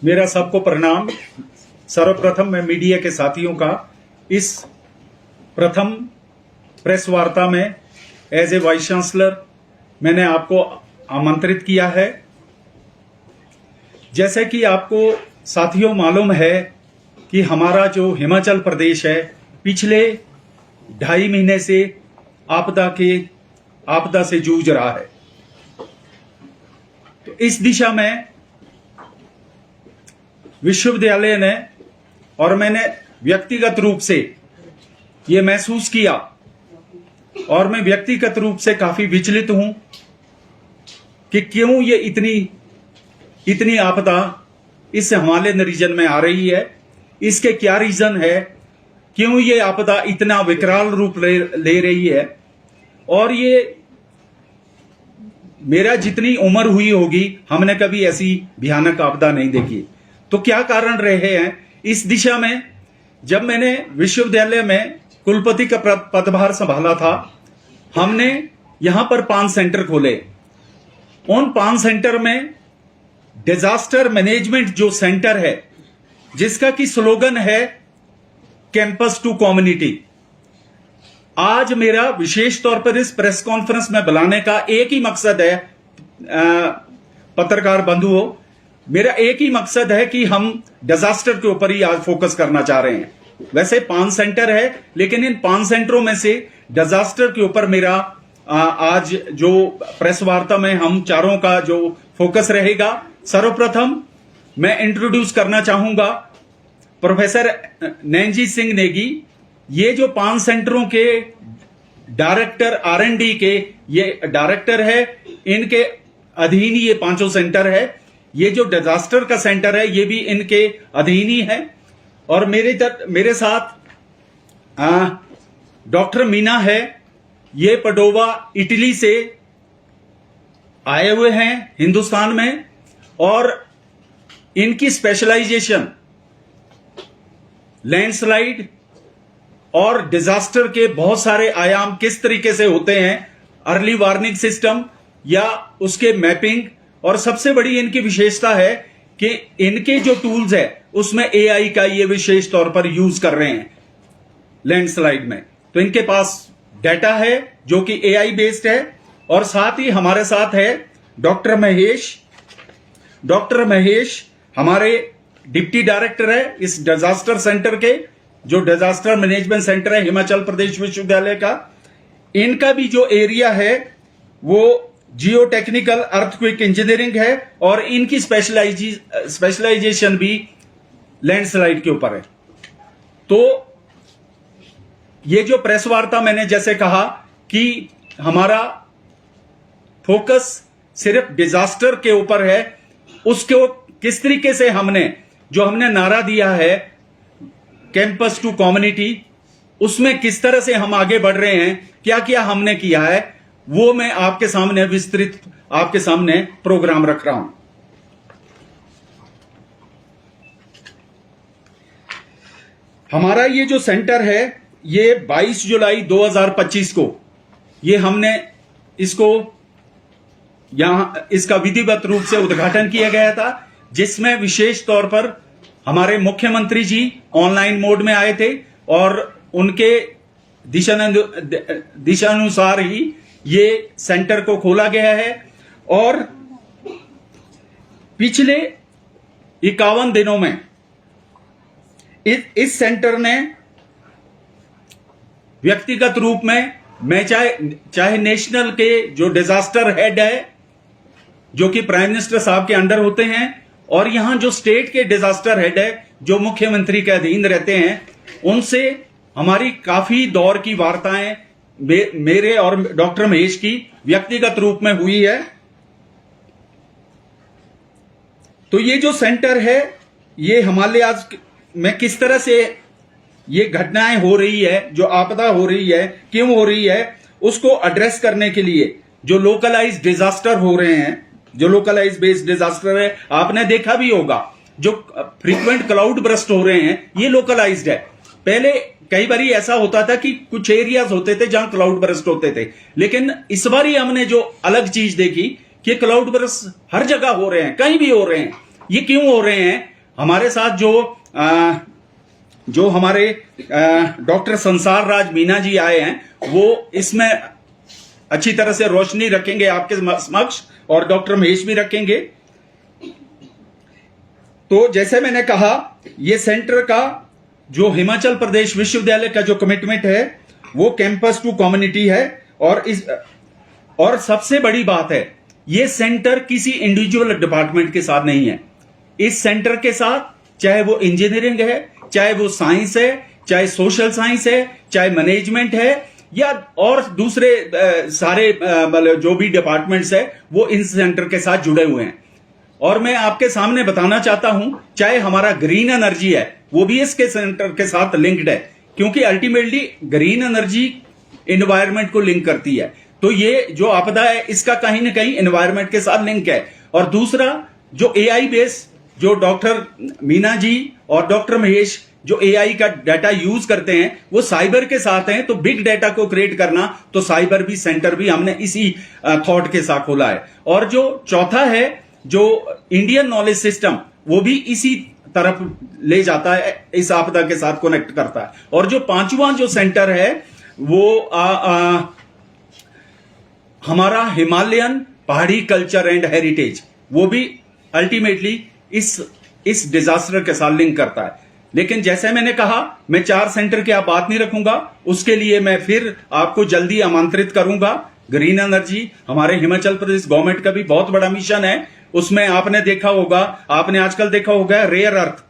मेरा सबको प्रणाम। सर्वप्रथम मैं मीडिया के साथियों का इस प्रथम प्रेस वार्ता में एज ए वाइस चांसलर मैंने आपको आमंत्रित किया है। जैसे कि आपको साथियों मालूम है कि हमारा जो हिमाचल प्रदेश है पिछले 2.5 महीने से आपदा से जूझ रहा है। तो इस दिशा में विश्वविद्यालय ने और मैंने व्यक्तिगत रूप से ये महसूस किया और मैं व्यक्तिगत रूप से काफी विचलित हूं कि क्यों ये इतनी आपदा इस हिमालयन रीजन में आ रही है। इसके क्या रीजन है, क्यों ये आपदा इतना विकराल रूप ले रही है। और ये मेरा जितनी उम्र हुई होगी हमने कभी ऐसी भयानक आपदा नहीं देखी। तो क्या कारण रहे हैं इस दिशा में। जब मैंने विश्वविद्यालय में कुलपति का पदभार संभाला था, हमने यहां पर 5 सेंटर खोले। उन 5 सेंटर में डिजास्टर मैनेजमेंट जो सेंटर है, जिसका की स्लोगन है कैंपस टू कम्युनिटी। आज मेरा विशेष तौर पर इस प्रेस कॉन्फ्रेंस में बुलाने का एक ही मकसद है, पत्रकार बंधुओं, मेरा एक ही मकसद है कि हम डिजास्टर के ऊपर ही आज फोकस करना चाह रहे हैं। वैसे 5 सेंटर है, लेकिन इन 5 सेंटरों में से डिजास्टर के ऊपर मेरा आज जो प्रेस वार्ता में हम चारों का जो फोकस रहेगा। सर्वप्रथम मैं इंट्रोड्यूस करना चाहूंगा प्रोफेसर नैनजीत सिंह नेगी। ये जो 5 सेंटरों के डायरेक्टर R&D के ये डायरेक्टर है, इनके अधीन ये 5 सेंटर है। ये जो डिजास्टर का सेंटर है ये भी इनके अधीन ही है। और मेरे साथ डॉक्टर मीना है। ये पडोवा इटली से आए हुए हैं हिंदुस्तान में, और इनकी स्पेशलाइजेशन लैंडस्लाइड और डिजास्टर के बहुत सारे आयाम किस तरीके से होते हैं, अर्ली वार्निंग सिस्टम या उसके मैपिंग। और सबसे बड़ी इनकी विशेषता है कि इनके जो टूल्स है उसमें AI का ये विशेष तौर पर यूज कर रहे हैं लैंडस्लाइड में। तो इनके पास डाटा है जो कि AI बेस्ड है। और साथ ही हमारे साथ है डॉक्टर महेश। डॉक्टर महेश हमारे डिप्टी डायरेक्टर है इस डिजास्टर सेंटर के, जो डिजास्टर मैनेजमेंट सेंटर है हिमाचल प्रदेश विश्वविद्यालय का। इनका भी जो एरिया है वो जियो टेक्निकल अर्थक्वेक इंजीनियरिंग है, और इनकी स्पेशलाइजेशन भी लैंडस्लाइड के ऊपर है। तो ये जो प्रेस वार्ता मैंने जैसे कहा कि हमारा फोकस सिर्फ डिजास्टर के ऊपर है, उसको किस तरीके से हमने नारा दिया है कैंपस टू कम्युनिटी, उसमें किस तरह से हम आगे बढ़ रहे हैं, क्या क्या हमने किया है, वो मैं आपके सामने विस्तृत आपके सामने प्रोग्राम रख रहा हूं। हमारा ये जो सेंटर है ये 22 जुलाई 2025 को ये हमने इसका विधिवत रूप से उद्घाटन किया गया था, जिसमें विशेष तौर पर हमारे मुख्यमंत्री जी ऑनलाइन मोड में आए थे और उनके दिशानुसार ही ये सेंटर को खोला गया है। और पिछले 51 दिनों में इस सेंटर ने व्यक्तिगत रूप में, मैं चाहे नेशनल के जो डिजास्टर हेड है जो कि प्राइम मिनिस्टर साहब के अंडर होते हैं, और यहां जो स्टेट के डिजास्टर हेड है जो मुख्यमंत्री के अधीन रहते हैं, उनसे हमारी काफी दौर की वार्ताएं मेरे और डॉक्टर महेश की व्यक्तिगत रूप में हुई है। तो ये जो सेंटर है ये हिमालय में किस तरह से ये घटनाएं हो रही है, जो आपदा हो रही है, क्यों हो रही है, उसको एड्रेस करने के लिए जो लोकलाइज्ड डिजास्टर हो रहे हैं, जो लोकलाइज्ड बेस्ड डिजास्टर है, आपने देखा भी होगा जो फ्रीक्वेंट क्लाउड बर्स्ट हो रहे हैं ये लोकलाइज्ड है। पहले कई बार ऐसा होता था कि कुछ एरियाज होते थे जहां क्लाउड बर्स्ट होते थे, लेकिन इस बार हमने जो अलग चीज देखी कि क्लाउड बर्स्ट हर जगह हो रहे हैं, कहीं भी हो रहे हैं। ये क्यों हो रहे हैं? हमारे साथ जो हमारे डॉक्टर संसार राज मीना जी आए हैं, वो इसमें अच्छी तरह से रोशनी रखेंगे आपके समक्ष, और डॉक्टर महेश भी रखेंगे। तो जैसे मैंने कहा, ये सेंटर का जो हिमाचल प्रदेश विश्वविद्यालय का जो कमिटमेंट है वो कैंपस टू कम्युनिटी है। और सबसे बड़ी बात है, ये सेंटर किसी इंडिविजुअल डिपार्टमेंट के साथ नहीं है। इस सेंटर के साथ चाहे वो इंजीनियरिंग है, चाहे वो साइंस है, चाहे सोशल साइंस है, चाहे मैनेजमेंट है, या और दूसरे सारे मतलब जो भी डिपार्टमेंट्स है, वो इन सेंटर के साथ जुड़े हुए हैं। और मैं आपके सामने बताना चाहता हूं, चाहे हमारा ग्रीन एनर्जी है, वो भी इसके सेंटर के साथ लिंक्ड है, क्योंकि अल्टीमेटली ग्रीन एनर्जी एनवायरनमेंट को लिंक करती है। तो ये जो आपदा है, इसका कहीं ना कहीं एनवायरनमेंट के साथ लिंक है। और दूसरा, जो एआई बेस, जो डॉक्टर मीना जी और डॉक्टर महेश जो एआई का डाटा यूज करते हैं, वो साइबर के साथ हैं। तो बिग डाटा को क्रिएट करना, तो साइबर भी सेंटर भी हमने इसी थॉट के साथ खोला है। और जो चौथा है, जो इंडियन नॉलेज सिस्टम, वो भी इसी तरफ ले जाता है, इस आपदा के साथ कनेक्ट करता है। और जो पांचवा जो सेंटर है, वो हमारा हिमालयन पहाड़ी कल्चर एंड हेरिटेज, वो भी अल्टीमेटली इस डिजास्टर के साथ लिंक करता है। लेकिन जैसे मैंने कहा, मैं 4 सेंटर की आप बात नहीं रखूंगा, उसके लिए मैं फिर आपको जल्दी आमंत्रित करूंगा। ग्रीन एनर्जी हमारे हिमाचल प्रदेश गवर्नमेंट का भी बहुत बड़ा मिशन है। उसमें आपने देखा होगा, आपने आजकल देखा होगा, रेयर अर्थ,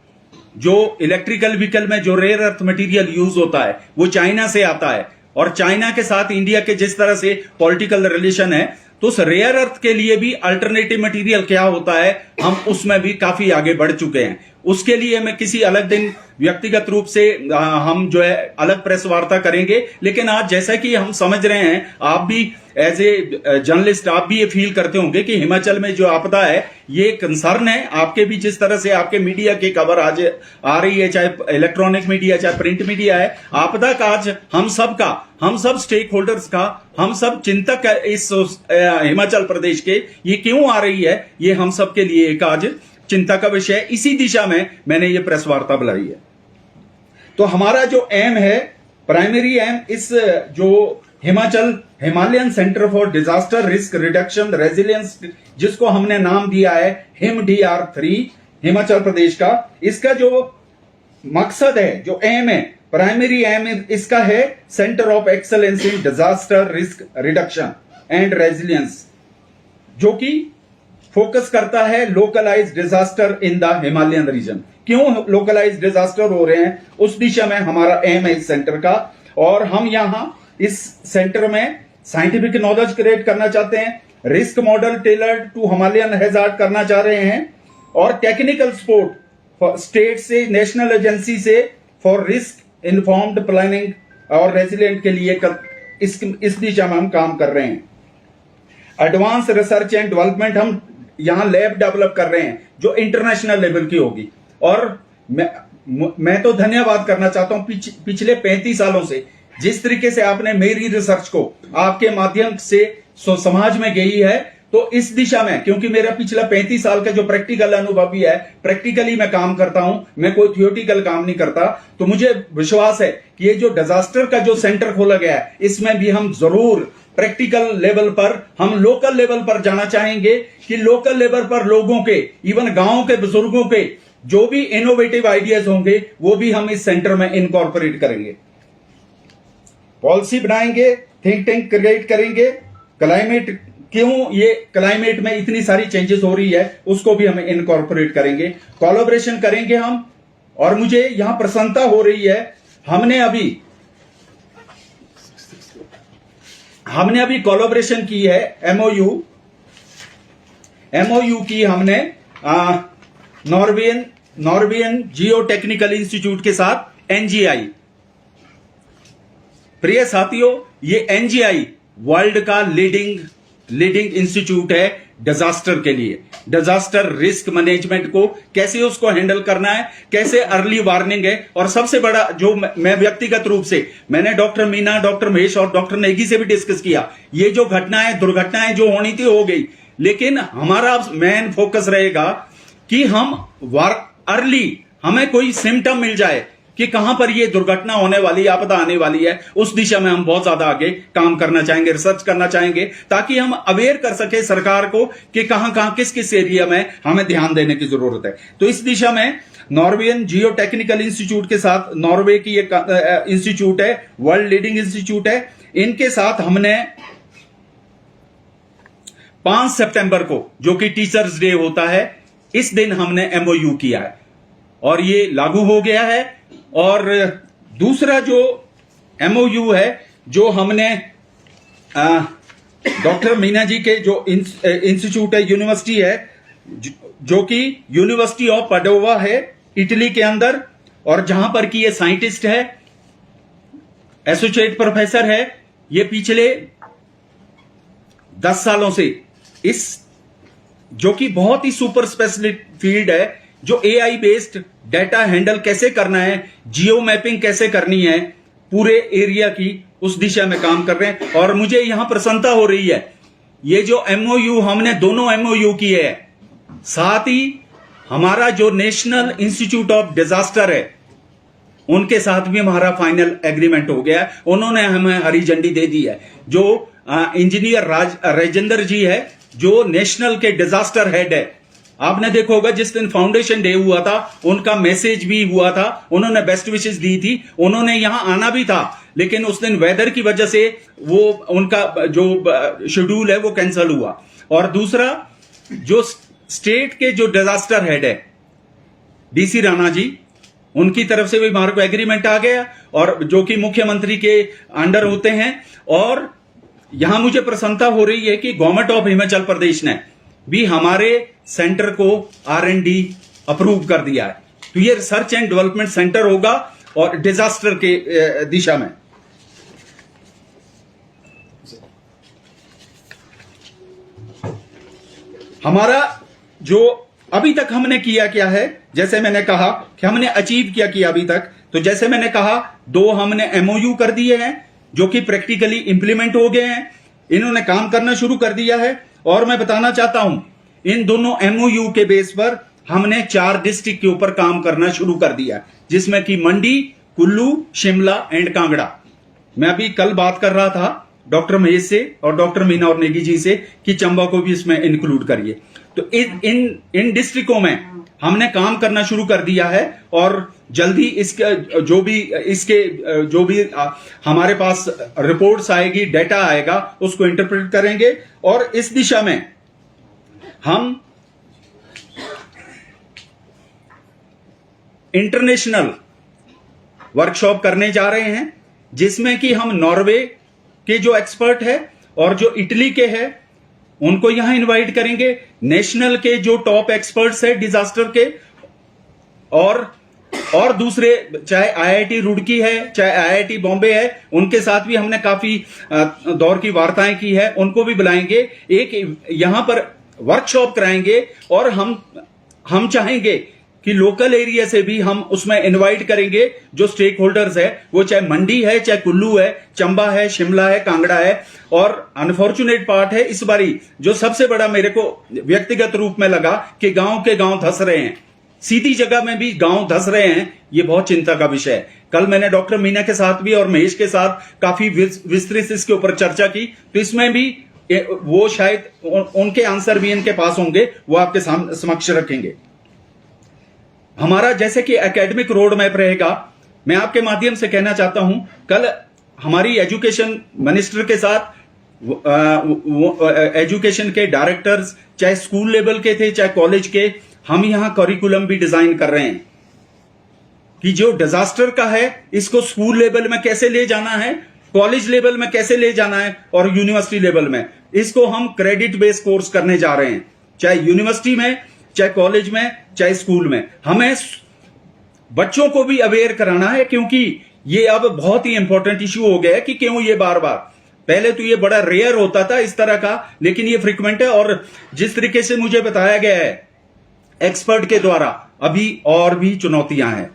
जो इलेक्ट्रिकल व्हीकल में जो रेयर अर्थ मटेरियल यूज होता है, वो चाइना से आता है। और चाइना के साथ इंडिया के जिस तरह से पॉलिटिकल रिलेशन है, तो उस रेयर अर्थ के लिए भी अल्टरनेटिव मटेरियल क्या होता है, हम उसमें भी काफी आगे बढ़ चुके हैं। उसके लिए मैं किसी अलग दिन व्यक्तिगत रूप से हम जो है अलग प्रेस वार्ता करेंगे। लेकिन आज जैसा कि हम समझ रहे हैं, आप भी एज ए जर्नलिस्ट आप भी ये फील करते होंगे कि हिमाचल में जो आपदा है, ये कंसर्न है आपके भी। जिस तरह से आपके मीडिया की खबर आज आ रही है, चाहे इलेक्ट्रॉनिक मीडिया चाहे प्रिंट मीडिया है, आपदा का आज हम सब स्टेक होल्डर्स का, हम सब चिंतक इस हिमाचल प्रदेश के, ये क्यों आ रही है, ये हम सब के लिए एक आज चिंता का विषय है। इसी दिशा में मैंने ये प्रेस वार्ता बुलाई है। तो हमारा जो एम है, प्राइमरी एम, इस जो Himalayan centre for disaster risk reduction resilience, जिसको हमने नाम दिया है HIMDR3 हिमाचल प्रदेश का, इसका जो मकसद है, जो एम है, प्राइमरी एम इसका है centre of excellence in disaster risk reduction and resilience, जो कि फोकस करता है localise disaster in the Himalayan region. क्यों लोकलाइज डिजास्टर हो रहे हैं, उस दिशा में हमारा एम है इस सेंटर का। और हम यहां इस सेंटर में साइंटिफिक नॉलेज क्रिएट करना चाहते हैं, risk model tailored to Himalayan hazard करना चाह रहे हैं, और टेक्निकल सपोर्ट स्टेट से, नेशनल एजेंसी से फॉर रिस्क इन्फॉर्म्ड प्लानिंग और रेजिलिएंट के लिए इस दिशा में हम काम कर रहे हैं। एडवांस रिसर्च एंड डेवलपमेंट, हम यहां लैब डेवलप कर रहे हैं जो इंटरनेशनल लेवल की होगी। और मैं तो धन्यवाद करना चाहता हूं पिछले 35 सालों से जिस तरीके से आपने मेरी रिसर्च को आपके माध्यम से समाज में गई है, तो इस दिशा में, क्योंकि मेरा पिछला 35 साल का जो प्रैक्टिकल अनुभव भी है, प्रैक्टिकली मैं काम करता हूं, मैं कोई थियोटिकल काम नहीं करता, तो मुझे विश्वास है कि ये जो डिजास्टर का जो सेंटर खोला गया है, इसमें भी हम जरूर प्रैक्टिकल लेवल पर, हम लोकल लेवल पर जाना चाहेंगे कि लोकल लेवल पर लोगों के, इवन गांव के बुजुर्गों के जो भी इनोवेटिव आइडियाज होंगे, वो भी हम इस सेंटर में इनकॉर्पोरेट करेंगे। पॉलिसी बनाएंगे, थिंक टैंक क्रिएट करेंगे। क्लाइमेट, क्यों ये क्लाइमेट में इतनी सारी चेंजेस हो रही है, उसको भी हम इनकॉर्पोरेट करेंगे, कोलैबोरेशन करेंगे हम। और मुझे यहां प्रसन्नता हो रही है, हमने अभी कोलैबोरेशन की है, एमओयू की हमने नॉर्वेजियन जियो टेक्निकल इंस्टीट्यूट के साथ, एनजीआई। प्रिय साथियों, ये एनजीआई वर्ल्ड का लीडिंग इंस्टीट्यूट है डिजास्टर के लिए, डिजास्टर रिस्क मैनेजमेंट को कैसे उसको हैंडल करना है, कैसे अर्ली वार्निंग है। और सबसे बड़ा जो मैं व्यक्तिगत रूप से, मैंने डॉक्टर मीना, डॉक्टर महेश और डॉक्टर नेगी से भी डिस्कस किया, ये जो दुर्घटनाएं जो होनी थी हो गई, लेकिन हमारा मेन फोकस रहेगा कि हम अर्ली हमें कोई सिम्टम मिल जाए कि कहां पर ये दुर्घटना होने वाली है, आपदा आने वाली है, उस दिशा में हम बहुत ज्यादा आगे काम करना चाहेंगे, रिसर्च करना चाहेंगे, ताकि हम अवेयर कर सके सरकार को कि कहां कहां किस किस एरिया में हमें ध्यान देने की जरूरत है। तो इस दिशा में नॉर्वेयन जियो टेक्निकल इंस्टीट्यूट के साथ, नॉर्वे की एक इंस्टीट्यूट है, वर्ल्ड लीडिंग इंस्टीट्यूट है, इनके साथ हमने 5 सितंबर को, जो कि टीचर्स डे होता है, इस दिन हमने एमओयू किया है और ये लागू हो गया है। और दूसरा जो एमओयू है, जो हमने डॉक्टर मीना जी के जो इंस्टीट्यूट है, यूनिवर्सिटी है, जो कि यूनिवर्सिटी ऑफ पाडोवा है इटली के अंदर, और जहां पर कि ये साइंटिस्ट है, एसोसिएट प्रोफेसर है, ये पिछले 10 सालों से इस, जो कि बहुत ही सुपर स्पेशलिस्ट फील्ड है, जो एआई बेस्ड डाटा हैंडल कैसे करना है, जियो मैपिंग कैसे करनी है पूरे एरिया की, उस दिशा में काम कर रहे हैं। और मुझे यहां प्रसन्नता हो रही है, ये जो एमओयू हमने दोनों एमओयू किए हैं, साथ ही हमारा जो नेशनल इंस्टीट्यूट ऑफ डिजास्टर है, उनके साथ भी हमारा फाइनल एग्रीमेंट हो गया है। उन्होंने हमें हरी झंडी दे दी है। जो इंजीनियर राजेंद्र जी है, जो नेशनल के डिजास्टर हेड है, आपने देखा होगा जिस दिन फाउंडेशन डे हुआ था, उनका मैसेज भी हुआ था, उन्होंने बेस्ट विशेस दी थी, उन्होंने यहां आना भी था, लेकिन उस दिन वेदर की वजह से वो उनका जो शेड्यूल है वो कैंसिल हुआ। और दूसरा, जो स्टेट के जो डिजास्टर हेड है, डीसी राणा जी, उनकी तरफ से भी हमारे को एग्रीमेंट आ गया, और जो कि मुख्यमंत्री के अंडर होते हैं। और यहां मुझे प्रसन्नता हो रही है कि गवर्नमेंट ऑफ हिमाचल प्रदेश ने भी हमारे सेंटर को R&D अप्रूव कर दिया है। तो ये रिसर्च एंड डेवलपमेंट सेंटर होगा और डिजास्टर के दिशा में। हमारा जो अभी तक हमने किया क्या है, जैसे मैंने कहा कि हमने अचीव किया अभी तक, तो जैसे मैंने कहा 2 हमने एमओयू कर दिए हैं, जो कि प्रैक्टिकली इंप्लीमेंट हो गए हैं, इन्होंने काम करना शुरू कर दिया है। और मैं बताना चाहता हूं, इन दोनों एमओयू के बेस पर हमने 4 डिस्ट्रिक्ट के ऊपर काम करना शुरू कर दिया, जिसमें कि मंडी, कुल्लू, शिमला एंड कांगड़ा। मैं अभी कल बात कर रहा था डॉक्टर महेश से और डॉक्टर मीना और नेगी जी से कि चंबा को भी इसमें इंक्लूड करिए। तो इन डिस्ट्रिक्टों में हमने काम करना शुरू कर दिया है, और जल्दी इसके जो भी हमारे पास रिपोर्ट्स आएगी, डाटा आएगा, उसको इंटरप्रेट करेंगे। और इस दिशा में हम इंटरनेशनल वर्कशॉप करने जा रहे हैं, जिसमें कि हम नॉर्वे के जो एक्सपर्ट है और जो इटली के हैं उनको यहां इनवाइट करेंगे, नेशनल के जो टॉप एक्सपर्ट्स है डिजास्टर के, और दूसरे, चाहे आईआईटी रुड़की है, चाहे आईआईटी बॉम्बे है, उनके साथ भी हमने काफी दौर की वार्ताएं की है, उनको भी बुलाएंगे, एक यहां पर वर्कशॉप कराएंगे। और हम चाहेंगे कि लोकल एरिया से भी हम उसमें इनवाइट करेंगे जो स्टेक होल्डर्स है, वो चाहे मंडी है, चाहे कुल्लू है, चंबा है, शिमला है, कांगड़ा है। और अनफॉर्चुनेट पार्ट है इस बारी, जो सबसे बड़ा मेरे को व्यक्तिगत रूप में लगा, कि गांव के गांव धस रहे हैं, सीधी जगह में भी गांव धस रहे हैं। ये बहुत चिंता का विषय है। कल मैंने डॉक्टर मीना के साथ भी और महेश के साथ काफी विस्तृत इसके ऊपर चर्चा की, तो इसमें भी वो शायद उनके आंसर भी इनके पास होंगे, वो आपके समक्ष रखेंगे। हमारा जैसे कि एकेडमिक रोड मैप रहेगा, मैं आपके माध्यम से कहना चाहता हूं, कल हमारी एजुकेशन मिनिस्टर के साथ एजुकेशन के डायरेक्टर्स, चाहे स्कूल लेवल के थे चाहे कॉलेज के, हम यहां करिकुलम भी डिजाइन कर रहे हैं कि जो डिजास्टर का है इसको स्कूल लेवल में कैसे ले जाना है, कॉलेज लेवल में कैसे ले जाना है, और यूनिवर्सिटी लेवल में इसको हम क्रेडिट बेस्ड कोर्स करने जा रहे हैं, चाहे यूनिवर्सिटी में, चाहे कॉलेज में, चाहे स्कूल में। हमें बच्चों को भी अवेयर कराना है, क्योंकि ये अब बहुत ही इंपॉर्टेंट इश्यू हो गया है कि क्यों ये बार बार, पहले तो ये बड़ा रेयर होता था इस तरह का, लेकिन ये फ्रीक्वेंट है। और जिस तरीके से मुझे बताया गया है एक्सपर्ट के द्वारा, अभी और भी चुनौतियां हैं,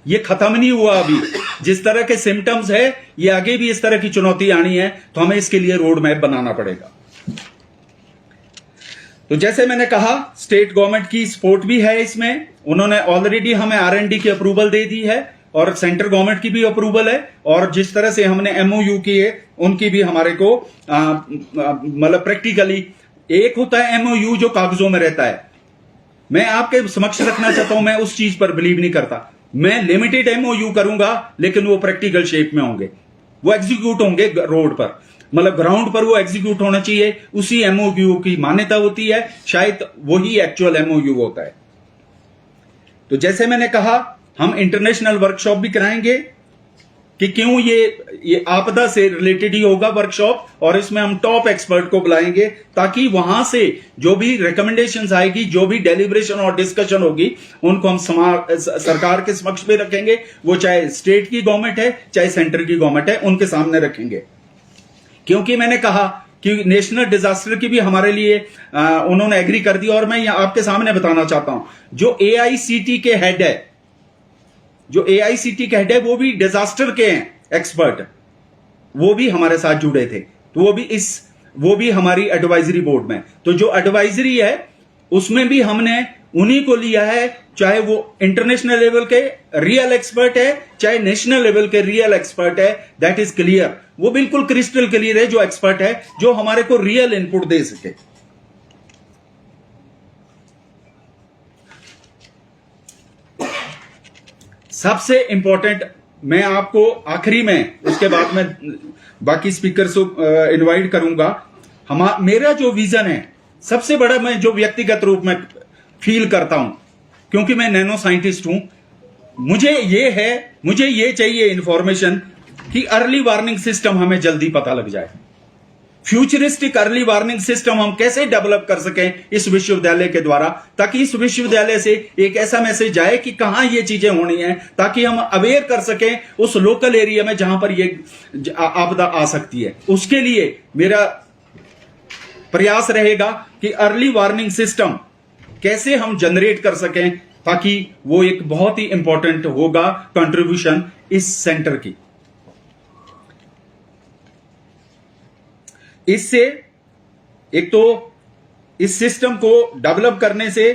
ये खत्म नहीं हुआ अभी। जिस तरह के सिम्टम्स है, ये आगे भी इस तरह की चुनौती आनी है, तो हमें इसके लिए रोड मैप बनाना पड़ेगा। तो जैसे मैंने कहा, स्टेट गवर्नमेंट की सपोर्ट भी है इसमें। उन्होंने ऑलरेडी हमें R&D की अप्रूवल दे दी है और सेंट्रल गवर्नमेंट की भी अप्रूवल है, और जिस तरह से हमने MOU किए उनकी भी हमारे को मतलब प्रैक्टिकली, एक होता है MOU जो कागजों में रहता है, मैं आपके समक्ष रखना चाहता हूं, मैं उस चीज पर बिलीव नहीं करता। मैं लिमिटेड MOU करूंगा लेकिन वो प्रैक्टिकल शेप में होंगे, वो एग्जीक्यूट होंगे रोड पर, मतलब ग्राउंड पर वो एग्जीक्यूट होना चाहिए। उसी MOU की मान्यता होती है, शायद वही एक्चुअल MOU होता है। तो जैसे मैंने कहा, हम इंटरनेशनल वर्कशॉप भी कराएंगे कि क्यों ये आपदा से रिलेटेड ही होगा वर्कशॉप, और इसमें हम टॉप एक्सपर्ट को बुलाएंगे ताकि वहां से जो भी रिकमेंडेशंस आएगी, जो भी डेलिब्रेशन और डिस्कशन होगी, उनको हम सरकार के समक्ष पे रखेंगे। वो चाहे स्टेट की गवर्नमेंट है चाहे सेंटर की गवर्नमेंट है, उनके सामने रखेंगे। क्योंकि मैंने कहा कि नेशनल डिजास्टर की भी हमारे लिए उन्होंने एग्री कर दी। और मैं यहां आपके सामने बताना चाहता हूं, जो AICT के हेड है, वो भी डिजास्टर के हैं एक्सपर्ट, वो भी हमारे साथ जुड़े थे। तो वो भी हमारी एडवाइजरी बोर्ड में। तो जो एडवाइजरी है उसमें भी हमने उन्हीं को लिया है, चाहे वो इंटरनेशनल लेवल के रियल एक्सपर्ट है चाहे नेशनल लेवल के रियल एक्सपर्ट है। दैट इज क्लियर, वो बिल्कुल क्रिस्टल क्लियर है जो एक्सपर्ट है, जो हमारे को रियल इनपुट दे सके। सबसे इंपॉर्टेंट मैं आपको आखिरी में, उसके बाद मैं बाकी स्पीकर को इनवाइट करूंगा। मेरा जो विजन है सबसे बड़ा, मैं जो व्यक्तिगत रूप में फील करता हूं, क्योंकि मैं नैनो साइंटिस्ट हूं, मुझे ये चाहिए इंफॉर्मेशन कि अर्ली वार्निंग सिस्टम हमें जल्दी पता लग जाए। फ्यूचरिस्टिक अर्ली वार्निंग सिस्टम हम कैसे डेवलप कर सकें इस विश्वविद्यालय के द्वारा, ताकि इस विश्वविद्यालय से एक ऐसा मैसेज जाए कि कहां ये चीजें होनी है, ताकि हम अवेयर कर सकें उस लोकल एरिया में जहां पर ये आपदा आ सकती है। उसके लिए मेरा प्रयास रहेगा कि अर्ली वार्निंग सिस्टम कैसे हम जनरेट कर सकें, ताकि वो एक बहुत ही इंपॉर्टेंट होगा कंट्रीब्यूशन इस सेंटर की। इससे एक तो इस सिस्टम को डेवलप करने से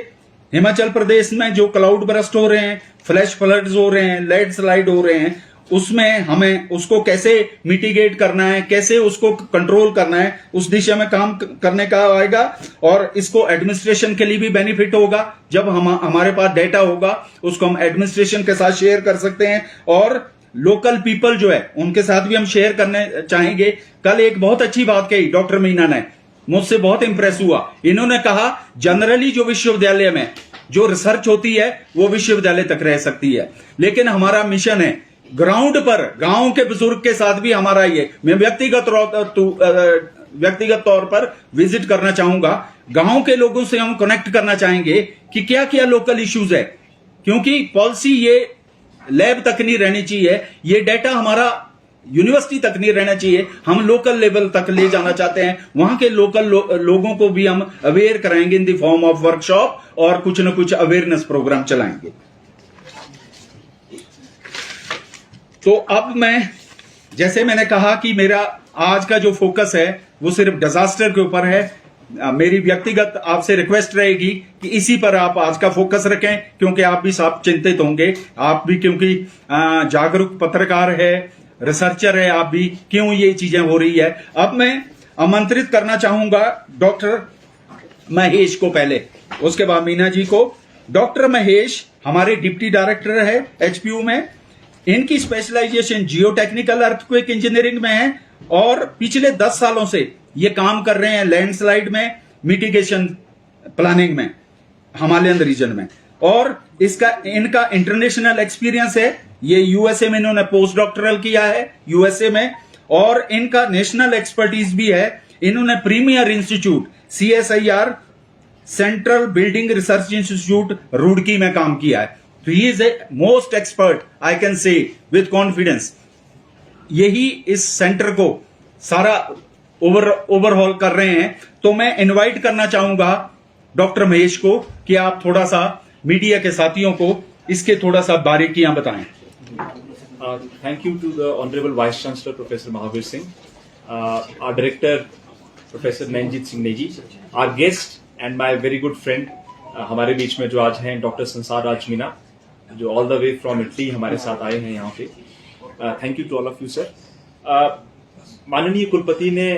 हिमाचल प्रदेश में जो क्लाउड बरस्ट हो रहे हैं, फ्लैश फ्लड्स हो रहे हैं, लैंडस्लाइड हो रहे हैं, उसमें हमें उसको कैसे मिटिगेट करना है, कैसे उसको कंट्रोल करना है, उस दिशा में काम करने का आएगा। और इसको एडमिनिस्ट्रेशन के लिए भी बेनिफिट होगा। जब हमारे पास डेटा होगा उसको हम एडमिनिस्ट्रेशन के साथ शेयर कर सकते हैं, और लोकल पीपल जो है उनके साथ भी हम शेयर करने चाहेंगे। कल एक बहुत अच्छी बात कही डॉक्टर मीना ने, मुझसे बहुत इंप्रेस हुआ। इन्होंने कहा जनरली जो विश्वविद्यालय में जो रिसर्च होती है वो विश्वविद्यालय तक रह सकती है, लेकिन हमारा मिशन है ग्राउंड पर गांव के बुजुर्ग के साथ भी हमारा ये, मैं व्यक्तिगत तौर पर विजिट करना चाहूंगा। गांव के लोगों से हम कनेक्ट करना चाहेंगे कि क्या क्या लोकल इश्यूज है, क्योंकि पॉलिसी ये लैब तक नहीं रहनी चाहिए, ये डाटा हमारा यूनिवर्सिटी तक नहीं रहना चाहिए, हम लोकल लेवल तक ले जाना चाहते हैं। वहां के लोकल लोगों को भी हम अवेयर कराएंगे in the form of workshop, और कुछ न कुछ अवेयरनेस प्रोग्राम चलाएंगे। तो अब जैसे मैंने कहा कि मेरा आज का जो फोकस है वो सिर्फ डिजास्टर के ऊपर है। मेरी व्यक्तिगत आपसे रिक्वेस्ट रहेगी कि इसी पर आप आज का फोकस रखें, क्योंकि आप भी सब चिंतित होंगे, आप भी, क्योंकि जागरूक पत्रकार है, रिसर्चर है आप भी, क्यों ये चीजें हो रही है। अब मैं आमंत्रित करना चाहूंगा डॉक्टर महेश को पहले, उसके बाद मीना जी को। डॉक्टर महेश हमारे डिप्टी डायरेक्टर है HPU में। इनकी specialisation geo technical earthquake engineering में है, और पिछले 10 सालों से ये काम कर रहे हैं लैंडस्लाइड में, मिटिगेशन प्लानिंग में, हिमालयन रीजन में। और इनका इंटरनेशनल एक्सपीरियंस है। ये USA में इन्होंने पोस्ट डॉक्टरल किया है USA में, और इनका नेशनल एक्सपर्टीज भी है। इन्होंने premier institute CSIR central building research institute Roorkee में काम किया है। तो he is a most expert, I can say with confidence. यही इस सेंटर को सारा ओवरहॉल कर रहे हैं। तो मैं इनवाइट करना चाहूंगा डॉक्टर महेश को कि आप थोड़ा सा मीडिया के साथियों को इसके थोड़ा सा बारीकियां बताएं। Thank you to the Honorable Vice Chancellor Professor Mahavir Singh, our Director Professor Nanjit Singh Neji, our guest and my very good friend हमारे बीच में जो आज हैं डॉक्टर संसार राज मीना, जो all the way from Italy हमारे साथ आए हैं यहाँ पे. Thank you to all of you sir. माननीय कुलपति ने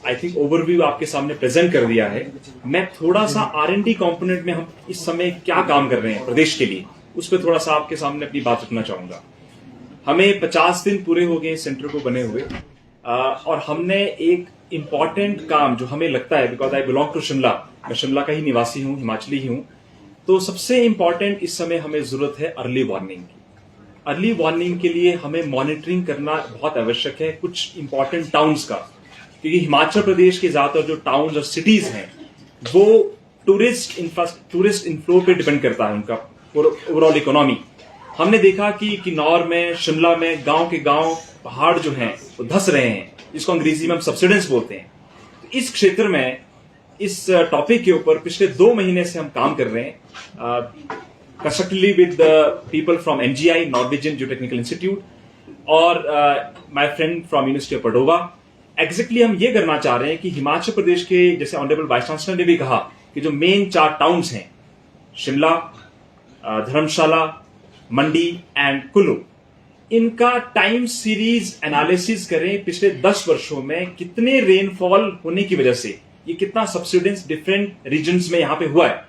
आई थिंक ओवरव्यू आपके सामने प्रेजेंट कर दिया है. मैं थोड़ा सा R&D कंपोनेंट में हम इस समय क्या काम कर रहे हैं प्रदेश के लिए, उस पर थोड़ा सा आपके सामने अपनी बात रखना चाहूंगा. हमें 50 दिन पूरे हो गए सेंटर को बने हुए, और हमने एक इम्पॉर्टेंट काम जो हमें लगता है, because I belong to Shimla, मैं शिमला का ही निवासी हूं, हिमाचली ही हूं, तो सबसे इम्पॉर्टेंट इस समय हमें जरूरत है अर्ली वार्निंग की. अर्ली वार्निंग के लिए हमें मॉनिटरिंग करना बहुत आवश्यक है कुछ इंपॉर्टेंट टाउन्स का, क्योंकि हिमाचल प्रदेश के ज्यादातर जो टाउन्स और सिटीज हैं वो टूरिस्ट इनफ्लो पे डिपेंड करता है उनका ओवरऑल इकोनॉमी. हमने देखा कि किन्नौर में, शिमला में गांव के गांव पहाड़ जो हैं वो धस रहे हैं, जिसको अंग्रेजी में हम सब्सिडेंस बोलते हैं. तो इस क्षेत्र में इस टॉपिक के ऊपर पिछले 2 महीने से हम काम कर रहे हैं constructively with people from NGI, Norwegian geotechnical institute, और my friend from university of Padova. Exactly हम ये करना चाह रहे हैं कि हिमाचल प्रदेश के, जैसे ऑनरेबल वाइस चांसलर ने भी कहा, कि जो मेन 4 टाउन्स हैं, शिमला, धर्मशाला, मंडी एंड कुल्लू, इनका टाइम सीरीज एनालिसिस करें. पिछले 10 वर्षों में कितने रेनफॉल होने की वजह से ये कितना सब्सिडेंस डिफरेंट रीजन्स में यहां पे हुआ है,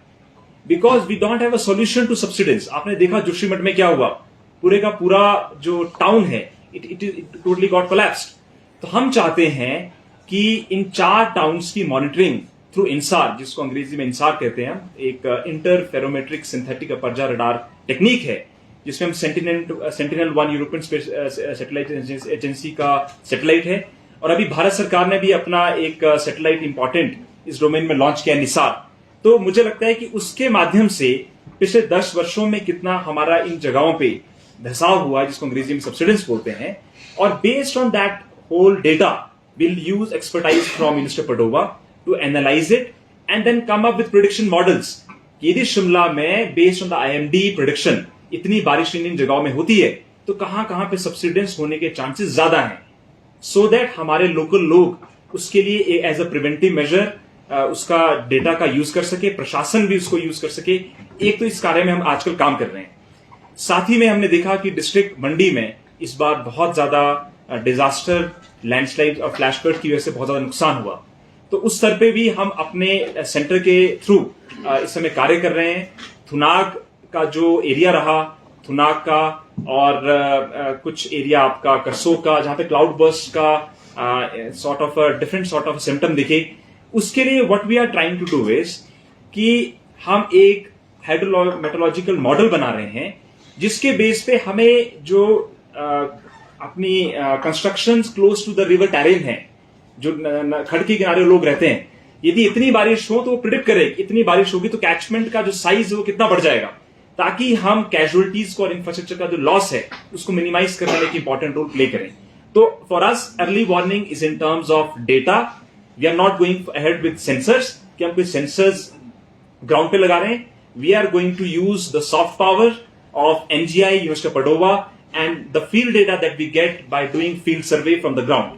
because we don't have a solution to subsidence. आपने देखा जोशीमठ में क्या हुआ, पूरे का पूरा जो टाउन है इट टोटली गॉट कोलैप्स्ड. तो हम चाहते हैं कि इन 4 टाउन्स की मॉनिटरिंग थ्रू इंसार, जिसको अंग्रेजी में इंसार कहते हैं, एक interferometric synthetic aperture radar technique है, जिसमें हम सेंटिनल-1 यूरोपियन स्पेस सैटेलाइट एजेंसी का सैटेलाइट है, और अभी भारत सरकार ने भी अपना एक सैटेलाइट इंपॉर्टेंट इस डोमेन में लॉन्च किया, निसार. तो मुझे लगता है कि उसके माध्यम से पिछले 10 वर्षों में कितना हमारा इन जगहों पे धसाव हुआ है, जिसको अंग्रेजी में सब्सिडेंस बोलते हैं, और based on that whole data will use expertise from university of Padova to analyse it and then come up with prediction models. यदि शिमला में based on the IMD prediction इतनी बारिश इन जगहों में होती है, तो कहां कहां पे सब्सिडेंस होने के चांसेस ज्यादा हैं, सो दैट हमारे लोकल लोग उसके लिए एज अ प्रिवेंटिव मेजर उसका डेटा का यूज कर सके, प्रशासन भी उसको यूज कर सके. एक तो इस कार्य में हम आजकल काम कर रहे हैं. साथ ही में हमने देखा कि डिस्ट्रिक्ट मंडी में इस बार बहुत ज्यादा डिजास्टर, लैंडस्लाइड और फ्लैश फ्लड की वजह से बहुत ज्यादा नुकसान हुआ. तो उस स्तर पे भी हम अपने सेंटर के थ्रू इस समय कार्य कर रहे हैं. थुनाग का जो एरिया रहा, थुनाग का, और कुछ एरिया आपका करसो का, जहां पे क्लाउड बर्स्ट का sort of different sort of symptom दिखे, उसके लिए what we are trying to do is कि हम एक हाइड्रोमेट्रोलॉजिकल मॉडल बना रहे हैं, जिसके बेस पे हमें जो अपनी constructions close to the river terrain है, जो खड़ के किनारे लोग रहते हैं, यदि इतनी बारिश हो तो वो प्रिडिक्ट करे इतनी बारिश होगी तो कैचमेंट का जो साइज है वो कितना बढ़ जाएगा, ताकि हम कैजुअलिटीज को और इंफ्रास्ट्रक्चर का जो लॉस है उसको मिनिमाइज करने में एक इंपॉर्टेंट रोल प्ले करें. तो for us early warning is in terms of data. We are not going ahead with sensors कि हम कोई सेंसर्स ग्राउंड पे लगा रहे हैं. We are going to use the soft power of NGI, university of Padova, and the field data that we get by doing field survey from the ground.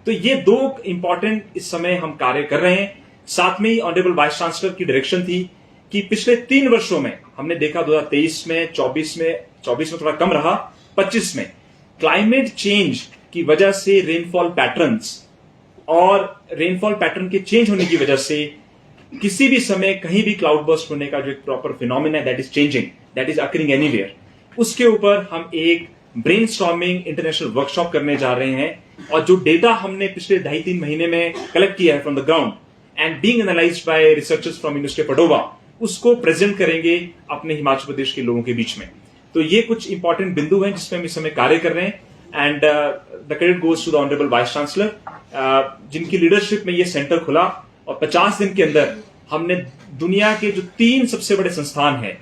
तो ये 2 important इस समय हम कार्य कर रहे हैं. साथ में ही ऑनरेबल वाइस चांसलर की डायरेक्शन थी कि पिछले 3 वर्षों में हमने देखा 2023 में, 24 में थोड़ा कम रहा, 25 में क्लाइमेट चेंज की वजह से रेनफॉल पैटर्न्स और रेनफॉल पैटर्न के चेंज होने की वजह से किसी भी समय कहीं भी क्लाउड बर्स्ट होने का जो एक proper phenomena that is changing, that is occurring anywhere, उसके ऊपर हम एक ब्रेनस्टॉर्मिंग इंटरनेशनल वर्कशॉप करने जा रहे हैं. और जो डेटा हमने पिछले 2.5-3 महीने में कलेक्ट किया है from the ground and being analysed by researchers from university of Padova, उसको प्रेजेंट करेंगे अपने हिमाचल प्रदेश के लोगों के बीच में. तो ये कुछ इंपॉर्टेंट बिंदु हैं जिसमें हम इस समय कार्य कर रहे हैं. And the credit goes to the honourable vice chancellor, जिनकी लीडरशिप में ये सेंटर खुला, और 50 दिन के अंदर हमने दुनिया के जो 3 सबसे बड़े संस्थान हैं,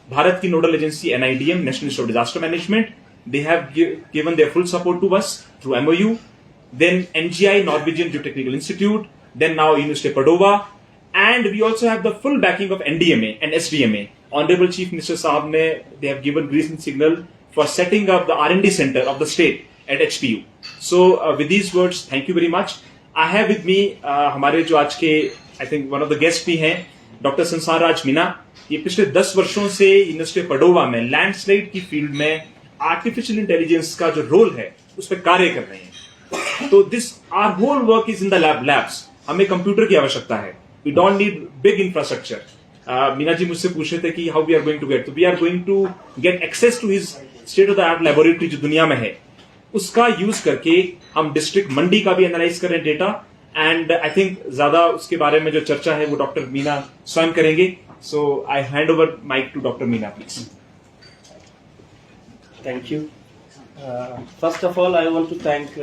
भारत की nodal agency NIDM, national institute of disaster management, they have given their full support to us through MOU, then NGI, Norwegian Geotechnical Institute, then now University of Padova, and we also have the full backing of NDMA and SDMA. Honorable Chief Minister Sahab ne, they have given green signal for setting up the R&D center of the state at HPU. So with these words, thank you very much. I have with me हमारे जो आज के I think one of the guests भी हैं, doctor संसार राज मीना, ये पिछले 10 वर्षों से यूनिवर्सिटी पडोवा में लैंडस्लाइड की फील्ड में आर्टिफिशियल इंटेलिजेंस का जो रोल है उस पर कार्य कर रहे हैं। तो this our whole work is in the labs. हमें कंप्यूटर की आवश्यकता है, we don't need big infrastructure. Meena ji मुझसे पूछ रहे थे कि how we are going to get, तो we are going to get access to his state of the art laboratory जो दुनिया में है, उसका यूज करके हम डिस्ट्रिक्ट मंडी का भी एनालाइज कर रहे हैं डेटा। एंड आई थिंक ज्यादा उसके बारे में जो चर्चा है वो डॉक्टर मीना स्वयं करेंगे। So I hand over mic to doctor Meena please. Thank you. First of all, I want to thank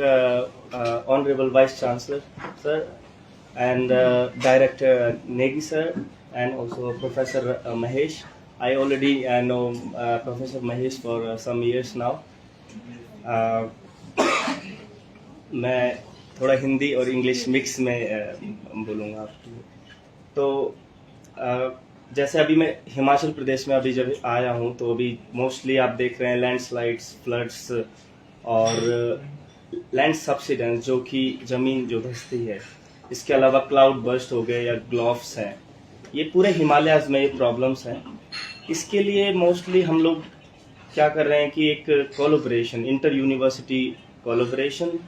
Honorable Vice Chancellor, sir, and Director Negi, sir, and also Professor Mahesh. I already know Professor Mahesh for some years now. मैं थोड़ा हिंदी और English mix में बोलूँगा। तो जैसे अभी मैं हिमाचल प्रदेश में अभी जब आया हूँ तो अभी मोस्टली आप देख रहे हैं लैंडस्लाइड्स, फ्लड्स और लैंड सब्सिडेंस, जो कि ज़मीन जो धंसती है। इसके अलावा क्लाउड बर्स्ट हो गए या ग्लोव्स हैं, ये पूरे हिमालयाज़ में ये प्रॉब्लम्स हैं। इसके लिए मोस्टली हम लोग क्या कर रहे हैं कि एक कोलैबोरेशन, इंटर यूनिवर्सिटी कोलैबोरेशन,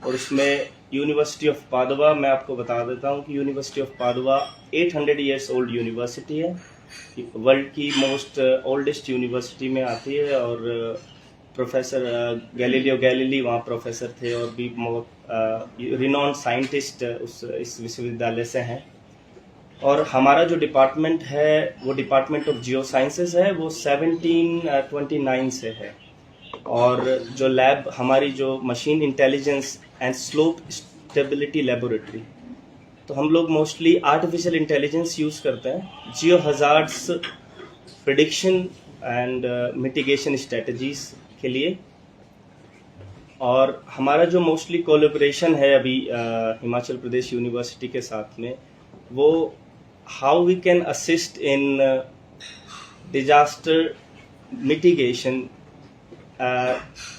और उसमें यूनिवर्सिटी ऑफ पादुआ, मैं आपको बता देता हूँ कि university of Padua 800 years old university है, वर्ल्ड की मोस्ट ओल्डेस्ट यूनिवर्सिटी में आती है। और प्रोफेसर गैलीलियो गैलीली वहाँ प्रोफेसर थे और भी रिनॉन्ड साइंटिस्ट इस विश्वविद्यालय से हैं। और हमारा जो डिपार्टमेंट है वो डिपार्टमेंट ऑफ जियो साइंसेज है, वो 1729 से है। और जो लैब हमारी जो machine intelligence and slope stability laboratory, तो हम लोग मोस्टली आर्टिफिशियल इंटेलिजेंस यूज़ करते हैं geo hazards prediction and mitigation strategies के लिए। और हमारा जो मोस्टली कोलैबोरेशन है अभी हिमाचल प्रदेश यूनिवर्सिटी के साथ में, वो how we can assist in disaster mitigation,